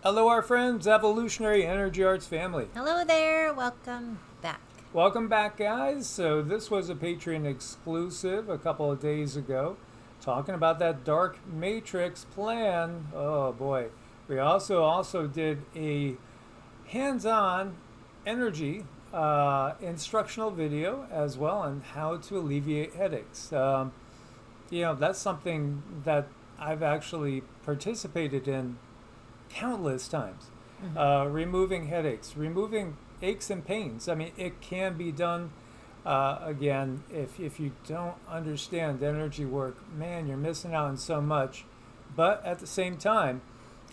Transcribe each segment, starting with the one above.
Hello, our friends, Evolutionary Energy Arts family. Hello there, welcome back. Welcome back, guys. So this was a Patreon exclusive a couple of days ago, talking about that dark matrix plan. Oh boy. We also did a hands-on energy instructional video as well on how to alleviate headaches. That's something that I've actually participated in countless times. Removing headaches, removing aches and pains. I mean, it can be done. Again, if you don't understand energy work, man, you're missing out on so much. But at the same time,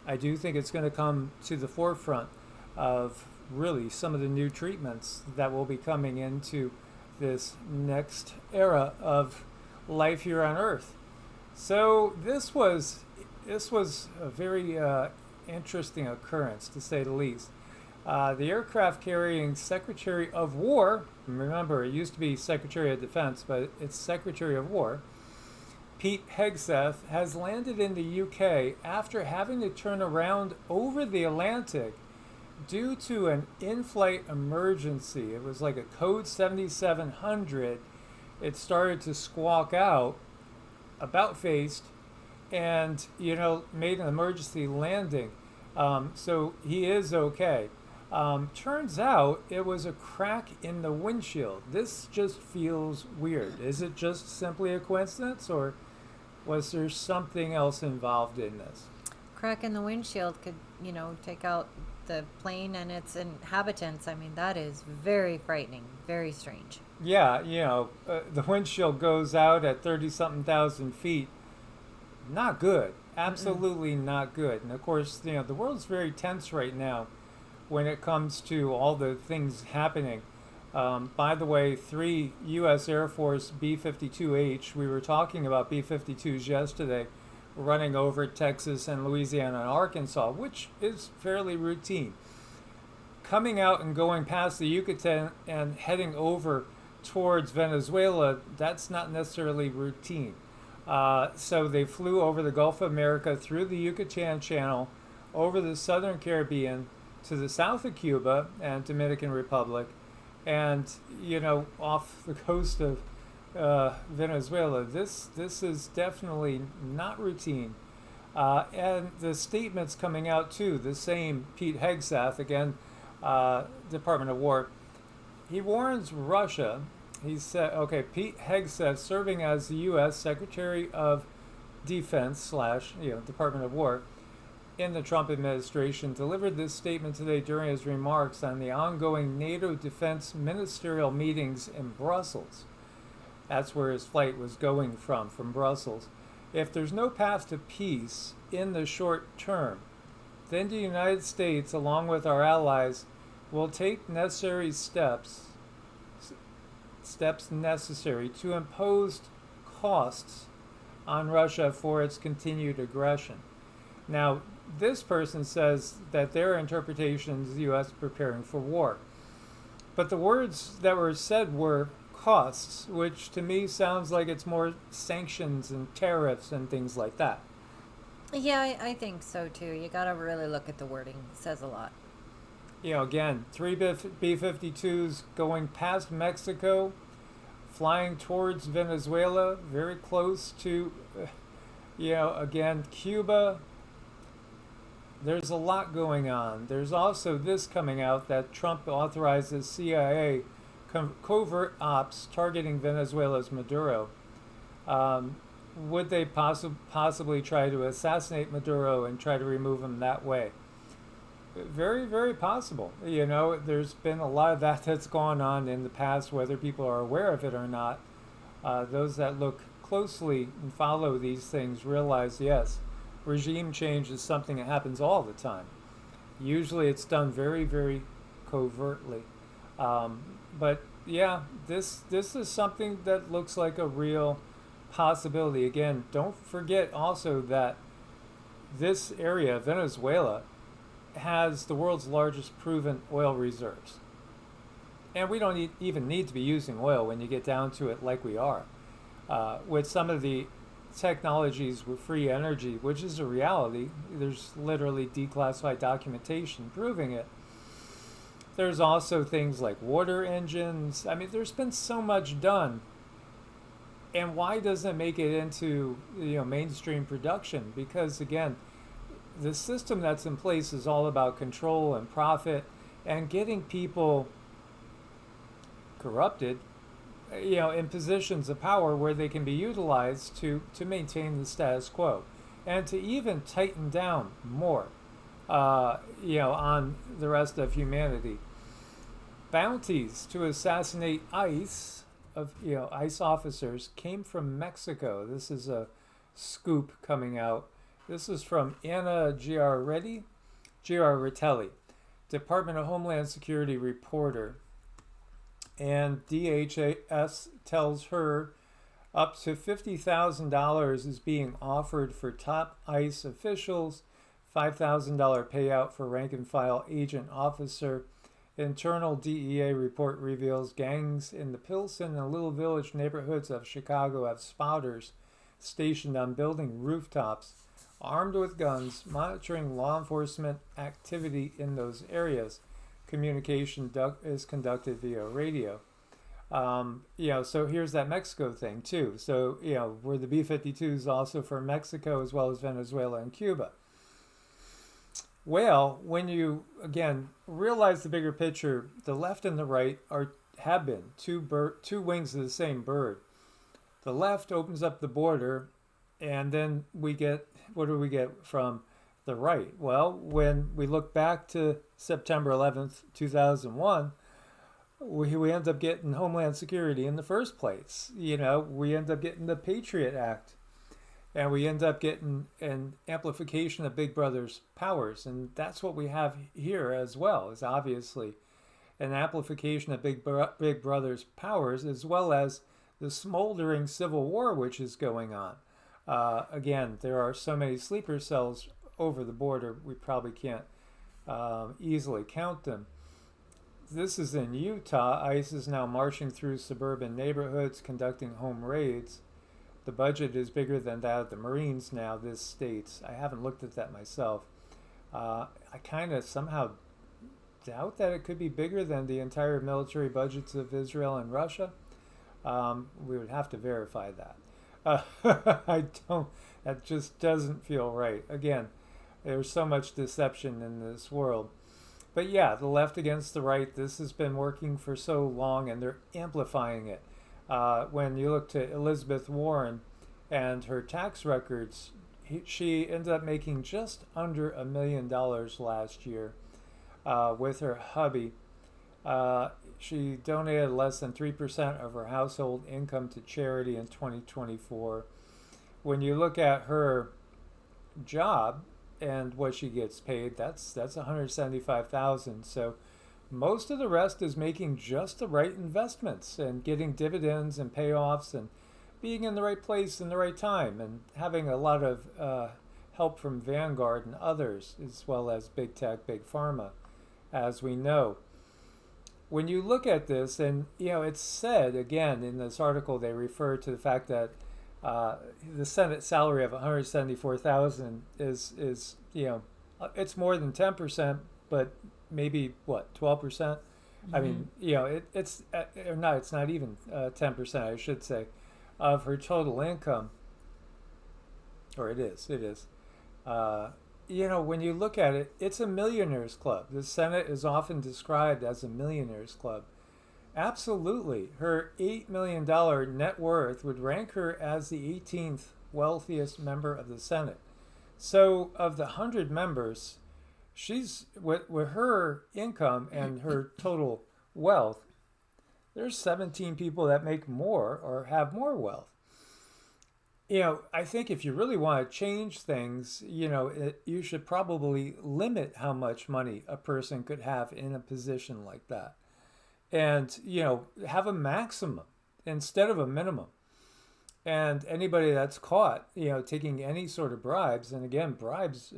I do think it's going to come to the forefront of really some of the new treatments that will be coming into this next era of life here on Earth. So this was a very interesting occurrence, to say the least. The aircraft carrying Secretary of War, remember it used to be Secretary of Defense, but it's Secretary of War, Pete Hegseth, has landed in the UK after having to turn around over the Atlantic due to an in-flight emergency. It was like a code 7700. It started to squawk out, about faced, and made an emergency landing. So he is okay. Turns out it was a crack in the windshield. This just feels weird. Is it just simply a coincidence, or was there something else involved in this? Crack in the windshield could, take out the plane and its inhabitants. I mean, that is very frightening, very strange. Yeah, the windshield goes out at 30-something thousand feet. Not good. Absolutely not good. And of course, the world's very tense right now when it comes to all the things happening. By the way, 3 U.S. Air Force B-52H, we were talking about B-52s yesterday, running over Texas and Louisiana and Arkansas, which is fairly routine. Coming out and going past the Yucatan and heading over towards Venezuela, that's not necessarily routine. So they flew over the Gulf of America, through the Yucatan Channel, over the southern Caribbean, to the south of Cuba and Dominican Republic, and off the coast of Venezuela. This is definitely not routine. And the statements coming out too, the same Pete Hegseth, again, Department of War, he warns Russia. He said, Pete Hegseth, serving as the U.S. Secretary of Defense / Department of War in the Trump administration, delivered this statement today during his remarks on the ongoing NATO defense ministerial meetings in Brussels. That's where his flight was going from Brussels. If there's no path to peace in the short term, then the United States, along with our allies, will take necessary steps necessary to impose costs on Russia for its continued aggression. Now, this person says that their interpretation is the U.S. preparing for war. But the words that were said were costs, which to me sounds like it's more sanctions and tariffs and things like that. Yeah, I think so too. You got to really look at the wording. It says a lot. Again, 3 B-52s going past Mexico, flying towards Venezuela, very close to, again, Cuba. There's a lot going on. There's also this coming out that Trump authorizes CIA covert ops targeting Venezuela's Maduro. Would they possibly try to assassinate Maduro and try to remove him that way? Very, very possible. There's been a lot of that's gone on in the past, whether people are aware of it or not. Those that look closely and follow these things realize, yes, regime change is something that happens all the time. Usually it's done very, very covertly. But yeah, this is something that looks like a real possibility. Again, don't forget also that this area, Venezuela, has the world's largest proven oil reserves. And we don't even need to be using oil when you get down to it like we are. With some of the technologies with free energy, which is a reality. There's literally declassified documentation proving it. There's also things like water engines. I mean, there's been so much done. And why doesn't it make it into mainstream production? Because again, the system that's in place is all about control and profit and getting people corrupted, in positions of power where they can be utilized to maintain the status quo and to even tighten down more, on the rest of humanity. Bounties to assassinate ICE officers came from Mexico. This is a scoop coming out. This is from Anna Giarretelli, Department of Homeland Security reporter. And DHS tells her up to $50,000 is being offered for top ICE officials, $5,000 payout for rank and file agent officer. Internal DEA report reveals gangs in the Pilsen and Little Village neighborhoods of Chicago have spotters stationed on building rooftops, armed with guns, monitoring law enforcement activity in those areas. Communication is conducted via radio. So here's that Mexico thing too. So, were the B-52s also from Mexico as well as Venezuela and Cuba? Well, when you, again, realize the bigger picture, the left and the right have been two wings of the same bird. The left opens up the border, and then what do we get from the right? Well, when we look back to September 11th, 2001, we end up getting Homeland Security in the first place. We end up getting the Patriot Act. And we end up getting an amplification of Big Brother's powers. And that's what we have here as well, is obviously an amplification of Big Brother's powers, as well as the smoldering civil war which is going on. Again, there are so many sleeper cells over the border, we probably can't easily count them. This is in Utah. ICE is now marching through suburban neighborhoods, conducting home raids. The budget is bigger than that of the Marines now, this states. I haven't looked at that myself. I kind of somehow doubt that it could be bigger than the entire military budgets of Israel and Russia. We would have to verify that. That just doesn't feel right. Again, there's so much deception in this world. But yeah, the left against the right, this has been working for so long and they're amplifying it. When you look to Elizabeth Warren and her tax records, she ended up making just under $1 million last year with her hubby. She donated less than 3% of her household income to charity in 2024. When you look at her job and what she gets paid, that's $175,000. So most of the rest is making just the right investments and getting dividends and payoffs and being in the right place in the right time and having a lot of help from Vanguard and others, as well as big tech, big pharma, as we know. When you look at this, and it's said again in this article, they refer to the fact that the Senate salary of $174,000 is it's more than 10%, but maybe 12%. Mm-hmm. I mean, it's not even 10%, I should say, of her total income. Or it is. When you look at it, it's a millionaire's club. The Senate is often described as a millionaire's club. Absolutely. Her $8 million net worth would rank her as the 18th wealthiest member of the Senate. So of the 100 members, she's with her income and her total wealth, there's 17 people that make more or have more wealth. I think if you really want to change things, you should probably limit how much money a person could have in a position like that. And, have a maximum instead of a minimum. And anybody that's caught, taking any sort of bribes, and again, bribes,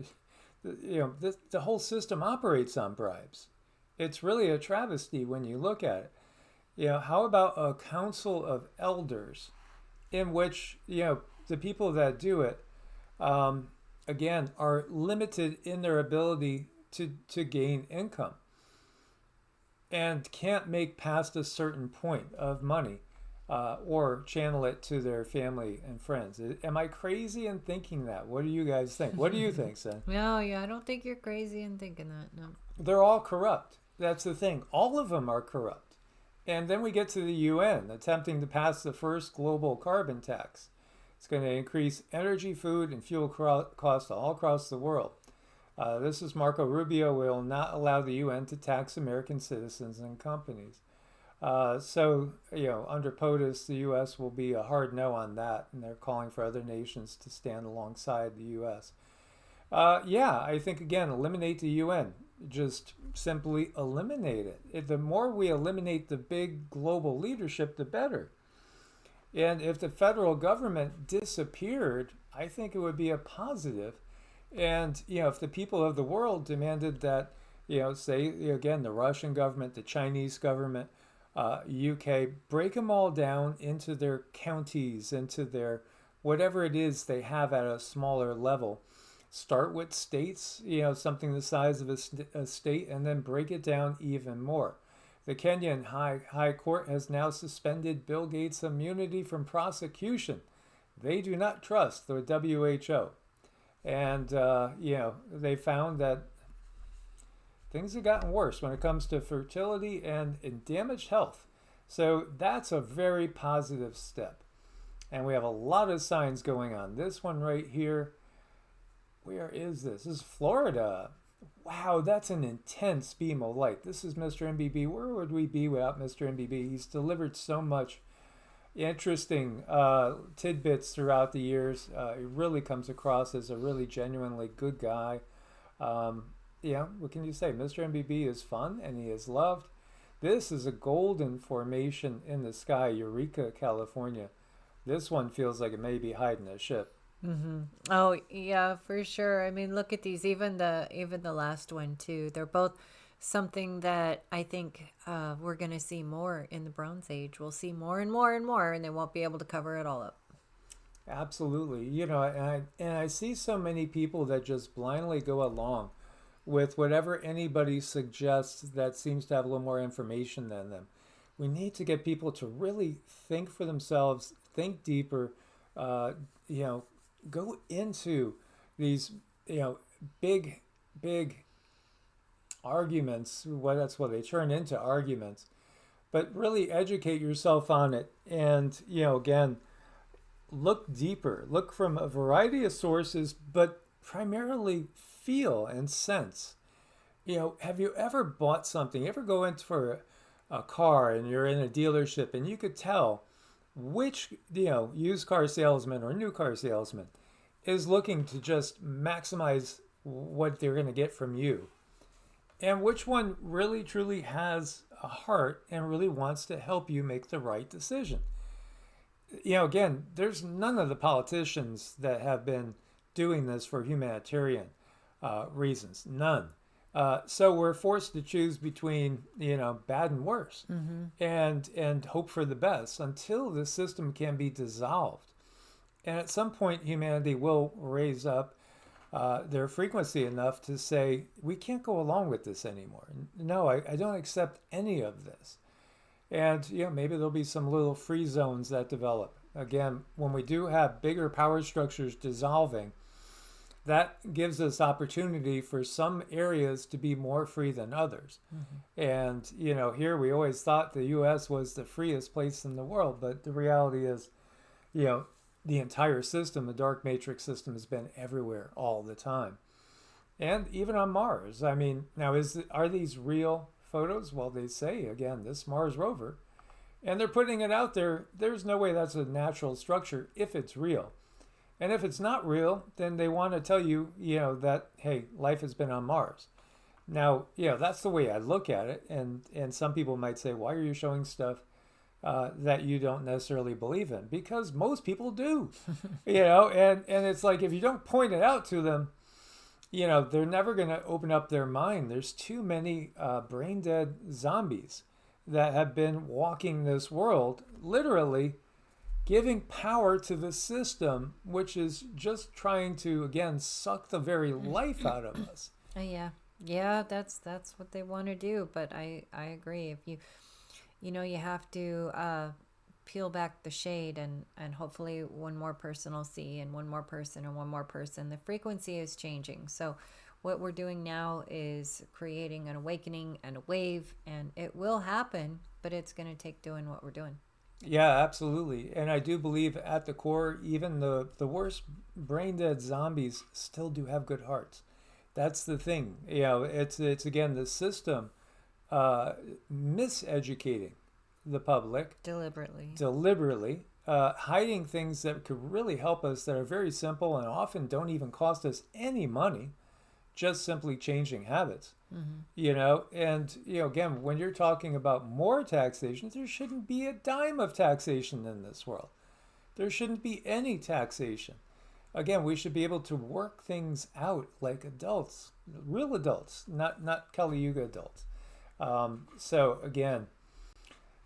the whole system operates on bribes. It's really a travesty when you look at it. How about a council of elders in which, the people that do it, again, are limited in their ability to gain income and can't make past a certain point of money or channel it to their family and friends. Am I crazy in thinking that? What do you guys think? What do you think, Sen? No, yeah, I don't think you're crazy in thinking that. No. They're all corrupt. That's the thing. All of them are corrupt. And then we get to the UN attempting to pass the first global carbon tax. It's going to increase energy, food, and fuel costs all across the world. This is Marco Rubio will not allow the UN to tax American citizens and companies. So, under POTUS, the U.S. will be a hard no on that, and they're calling for other nations to stand alongside the U.S. I think, again, eliminate the UN. Just simply eliminate it. The more we eliminate the big global leadership, the better. And if the federal government disappeared, I think it would be a positive. And, if the people of the world demanded that, say, again, the Russian government, the Chinese government, UK, break them all down into their counties, into their whatever it is they have at a smaller level. Start with states, something the size of a state, and then break it down even more. The Kenyan High Court has now suspended Bill Gates' immunity from prosecution. They do not trust the WHO. And, they found that things have gotten worse when it comes to fertility and damaged health. So that's a very positive step. And we have a lot of signs going on. This one right here, where is this? This is Florida. Wow, that's an intense beam of light. This is Mr. MBB. Where would we be without Mr. MBB? He's delivered so much interesting tidbits throughout the years. He really comes across as a really genuinely good guy. What can you say? Mr. MBB is fun and he is loved. This is a golden formation in the sky, Eureka, California. This one feels like it may be hiding a ship. Mm-hmm. Oh yeah, for sure. I mean, look at these. Even the last one too. They're both something that I think we're going to see more in the Bronze Age. We'll see more and more and more, and they won't be able to cover it all up. Absolutely. And I see so many people that just blindly go along with whatever anybody suggests that seems to have a little more information than them. We need to get people to really think for themselves, think deeper, go into these, big arguments. That's what they turn into, arguments. But really educate yourself on it. And, again, look deeper. Look from a variety of sources, but primarily feel and sense. Have you ever bought something? You ever go in for a car and you're in a dealership and you could tell which, used car salesman or new car salesman is looking to just maximize what they're going to get from you, and which one really truly has a heart and really wants to help you make the right decision. Again, there's none of the politicians that have been doing this for humanitarian reasons. None. So we're forced to choose between, bad and worse, and hope for the best until the system can be dissolved. And at some point, humanity will raise up their frequency enough to say, we can't go along with this anymore. No, I don't accept any of this. And, maybe there'll be some little free zones that develop. Again, when we do have bigger power structures dissolving, that gives us opportunity for some areas to be more free than others. And, here we always thought the U.S. was the freest place in the world, but the reality is, the entire system, the dark matrix system, has been everywhere all the time. And even on Mars. I mean, now are these real photos? Well, they say, again, this Mars rover, and they're putting it out there. There's no way that's a natural structure if it's real. And if it's not real, then they want to tell you, that, hey, life has been on Mars. Now, that's the way I look at it. And some people might say, why are you showing stuff that you don't necessarily believe in? Because most people do, and it's like, if you don't point it out to them, they're never going to open up their mind. There's too many brain dead zombies that have been walking this world literally giving power to the system, which is just trying to, again, suck the very life out of us. Yeah. Yeah, that's what they want to do, but I agree. If you have to peel back the shade, and hopefully one more person will see, and one more person and one more person. The frequency is changing. So what we're doing now is creating an awakening and a wave, and it will happen, but it's going to take doing what we're doing. Yeah, absolutely. And I do believe at the core, even the worst brain dead zombies still do have good hearts. That's the thing. It's again the system miseducating the public deliberately, hiding things that could really help us that are very simple and often don't even cost us any money, just simply changing habits. And again, when you're talking about more taxation, there shouldn't be a dime of taxation in this world. There shouldn't be any taxation. Again, we should be able to work things out like adults, real adults, not Kali Yuga adults. So again,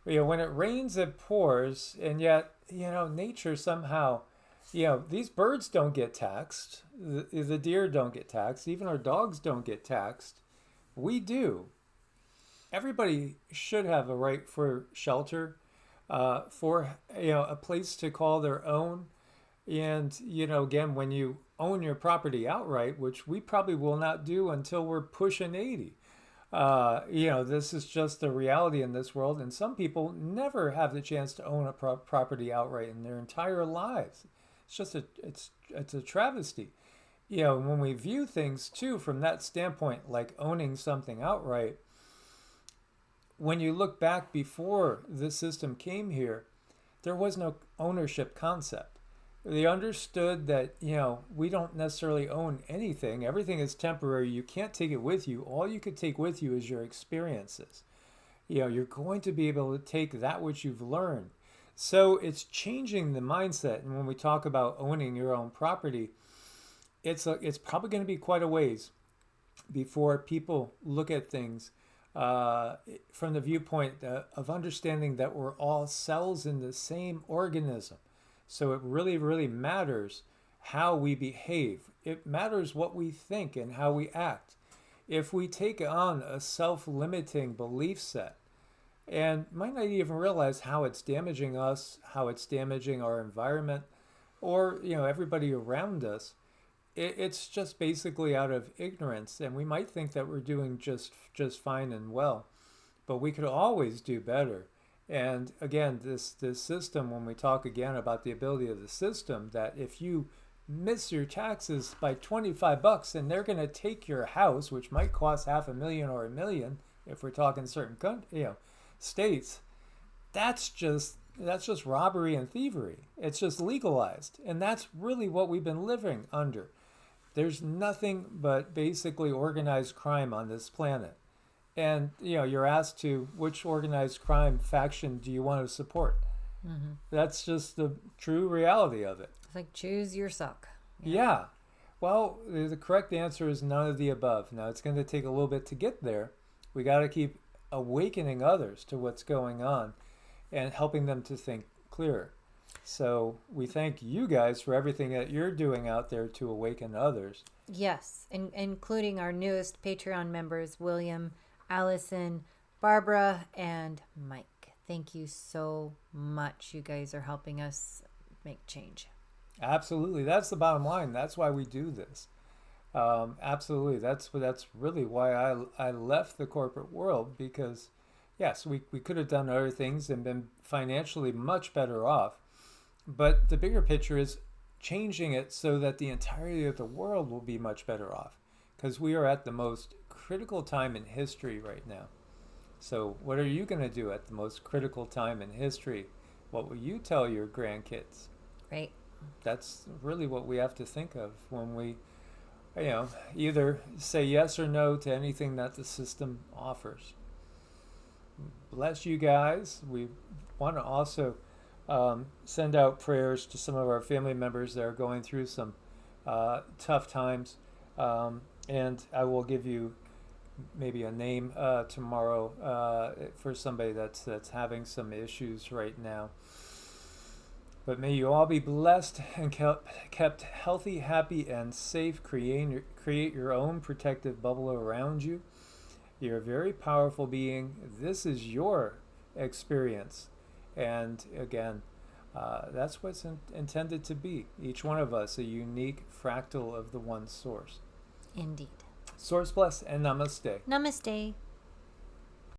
when it rains, it pours, and yet, nature somehow, these birds don't get taxed. The deer don't get taxed. Even our dogs don't get taxed. We do. Everybody should have a right for shelter, for, a place to call their own. And, again, when you own your property outright, which we probably will not do until we're pushing 80, this is just the reality in this world. And some people never have the chance to own a property outright in their entire lives. It's just it's a travesty. When we view things too from that standpoint, like owning something outright, when you look back before the system came here, there was no ownership concept. They understood that, we don't necessarily own anything. Everything is temporary. You can't take it with you. All you could take with you is your experiences. You're going to be able to take that which you've learned. So it's changing the mindset. And when we talk about owning your own property, it's probably going to be quite a ways before people look at things from the viewpoint of understanding that we're all cells in the same organism. So it really, really matters how we behave. It matters what we think and how we act. If we take on a self-limiting belief set and might not even realize how it's damaging us, how it's damaging our environment, or everybody around us, it's just basically out of ignorance. And we might think that we're doing just fine and well, but we could always do better. And again, this system, when we talk again about the ability of the system, that if you miss your taxes by $25 and they're going to take your house, which might cost $500,000 or $1 million, if we're talking certain states, that's just robbery and thievery. It's just legalized. And that's really what we've been living under. There's nothing but basically organized crime on this planet. And, you're asked to, which organized crime faction do you want to support? That's just the true reality of it. It's like choose your suck. Yeah. Well, the correct answer is none of the above. Now, it's going to take a little bit to get there. We got to keep awakening others to what's going on and helping them to think clearer. So we thank you guys for everything that you're doing out there to awaken others. Yes, including our newest Patreon members, William, Allison, Barbara, and Mike. Thank you so much. You guys are helping us make change. Absolutely. That's the bottom line. That's why we do this. Absolutely. That's really why I left the corporate world, because, yes, we could have done other things and been financially much better off. But the bigger picture is changing it so that the entirety of the world will be much better off, because we are at the most critical time in history right now. So what are you going to do at the most critical time in history? What will you tell your grandkids? Right. That's really what we have to think of when we, either say yes or no to anything that the system offers. Bless you guys. We want to also send out prayers to some of our family members that are going through some tough times. And I will give you maybe a name tomorrow for somebody that's having some issues right now. But may you all be blessed and kept healthy, happy, and safe. Create your own protective bubble around you. You're a very powerful being. This is your experience. And again, that's what's intended to be. Each one of us a unique fractal of the one source. Indeed. Source bless and namaste. Namaste.